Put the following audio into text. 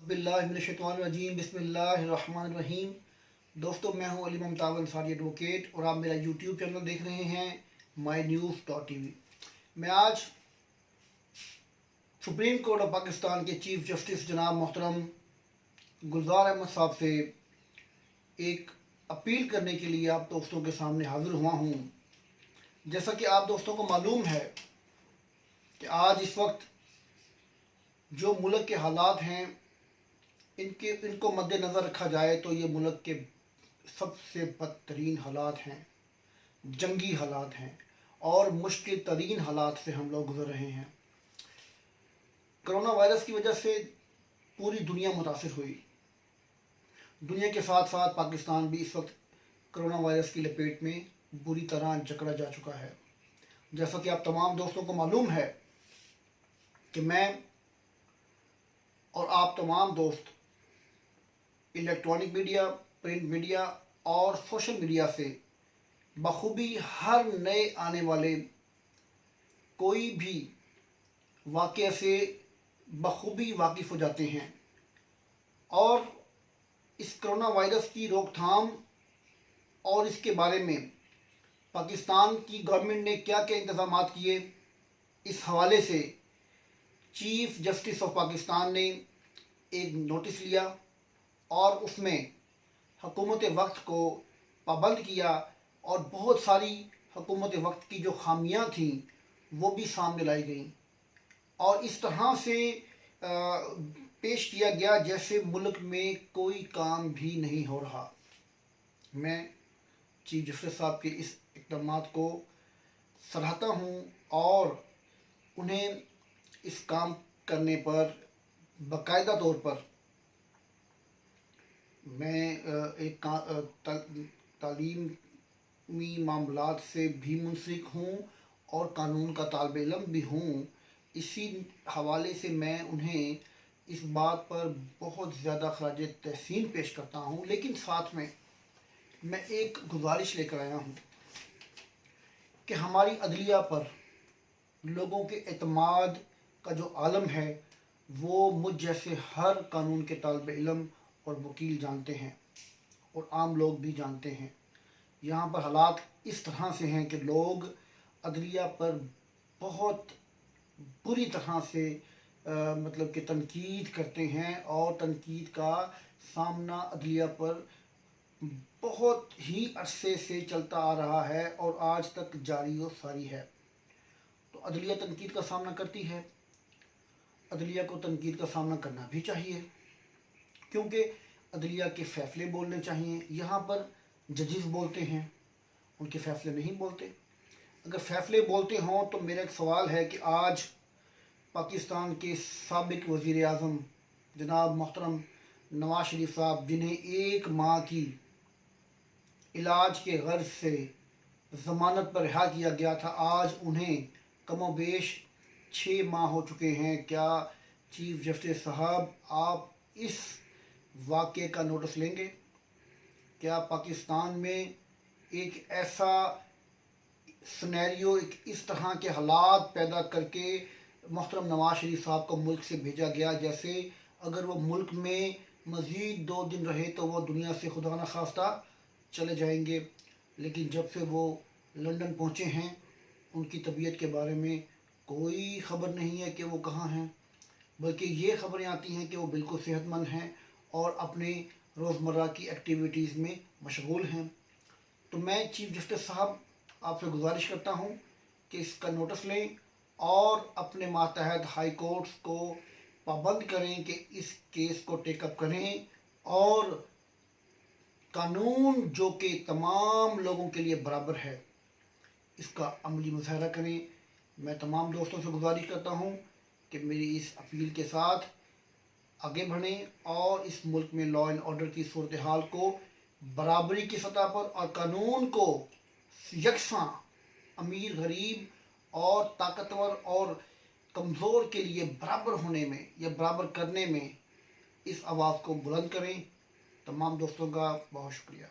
बिस्मिल्लाहिर्रहमानिर्रहीम बिस्मिल्लाहिर्रहमानिर्रहीम। दोस्तों, मैं हूं अली ममताज अंसारी एडवोकेट और आप मेरा यूट्यूब चैनल देख रहे हैं mynews.tv। मैं आज सुप्रीम कोर्ट ऑफ पाकिस्तान के चीफ जस्टिस जनाब मोहतरम गुलजार अहमद साहब से एक अपील करने के लिए आप दोस्तों के सामने हाजिर हुआ हूं। जैसा कि आप दोस्तों को मालूम है कि आज इस वक्त जो मुल्क के हालात हैं इनको मद्देनज़र रखा जाए तो ये मुल्क के सबसे बदतरीन हालात हैं, जंगी हालात हैं और मुश्किल तरीन हालात से हम लोग गुजर रहे हैं। कोरोना वायरस की वजह से पूरी दुनिया मुतासिर हुई। दुनिया के साथ साथ पाकिस्तान भी इस वक्त कोरोना वायरस की लपेट में बुरी तरह जकड़ा जा चुका है। जैसा कि आप तमाम दोस्तों को मालूम है कि मैं और आप तमाम दोस्त इलेक्ट्रॉनिक मीडिया, प्रिंट मीडिया और सोशल मीडिया से बखूबी हर नए आने वाले कोई भी वाक़े से बखूबी वाकिफ़ हो जाते हैं और इस कोरोना वायरस की रोकथाम और इसके बारे में पाकिस्तान की गवर्नमेंट ने क्या क्या इंतज़ाम किए, इस हवाले से चीफ जस्टिस ऑफ पाकिस्तान ने एक नोटिस लिया और उसमें हुकूमत वक्त को पाबंद किया और बहुत सारी हुकूमत वक्त की जो खामियां थीं वो भी सामने लाई गईं और इस तरह से पेश किया गया जैसे मुल्क में कोई काम भी नहीं हो रहा। मैं चीफ जस्टिस साहब के इस इक़दाम को सराहता हूँ और उन्हें इस काम करने पर बाकायदा तौर पर मैं एक तालीमी मामलात से भी मुंसलिक हूँ और कानून का तालिब इल्म भी हूँ। इसी हवाले से मैं उन्हें इस बात पर बहुत ज़्यादा खराज तहसीन पेश करता हूँ, लेकिन साथ में मैं एक गुजारिश लेकर आया हूँ कि हमारी अदलिया पर लोगों के एतमाद का जो आलम है वो मुझ जैसे हर कानून के तालिब इल्म और वकील जानते हैं और आम लोग भी जानते हैं। यहाँ पर हालात इस तरह से हैं कि लोग अदलिया पर बहुत बुरी तरह से मतलब कि तनकीद करते हैं और तनकीद का सामना अदलिया पर बहुत ही अरसे से चलता आ रहा है और आज तक जारी व सारी है। तो अदलिया तनकीद का सामना करती है, अदलिया को तनकीद का सामना करना भी चाहिए क्योंकि अदलिया के फ़ैसले बोलने चाहिए। यहाँ पर जजेस बोलते हैं, उनके फ़ैसले नहीं बोलते। अगर फ़ैसले बोलते हों तो मेरा एक सवाल है कि आज पाकिस्तान के साबिक़ वज़ीर आज़म जनाब मोहतरम नवाज शरीफ साहब, जिन्हें 1 माह की इलाज के गर्ज से ज़मानत पर रिहा किया गया था, आज उन्हें कमोबेश 6 माह हो चुके हैं। क्या चीफ जस्टिस साहब आप इस वाक़े का नोटिस लेंगे? क्या पाकिस्तान में एक ऐसा सिनेरियो, एक इस तरह के हालात पैदा करके मोहतरम नवाज शरीफ साहब को मुल्क से भेजा गया जैसे अगर वो मुल्क में मज़ीद 2 दिन रहे तो वो दुनिया से खुदा न खास्ता चले जाएंगे। लेकिन जब से वो लंदन पहुँचे हैं उनकी तबीयत के बारे में कोई ख़बर नहीं है कि वो कहाँ हैं, बल्कि ये ख़बरें आती हैं कि वो बिल्कुल सेहतमंद हैं और अपने रोज़मर्रा की एक्टिविटीज़ में मशगूल हैं। तो मैं चीफ जस्टिस साहब आपसे गुजारिश करता हूँ कि इसका नोटिस लें और अपने मातहत हाई कोर्ट्स को पाबंद करें कि इस केस को टेकअप करें और कानून जो कि तमाम लोगों के लिए बराबर है इसका अमली मुज़ाहरा करें। मैं तमाम दोस्तों से गुजारिश करता हूँ कि मेरी इस अपील के साथ आगे बढ़ें और इस मुल्क में लॉ एंड ऑर्डर की सूरत हाल को बराबरी की सतह पर और कानून को यकसां अमीर गरीब और ताकतवर और कमज़ोर के लिए बराबर होने में या बराबर करने में इस आवाज़ को बुलंद करें। तमाम दोस्तों का बहुत शुक्रिया।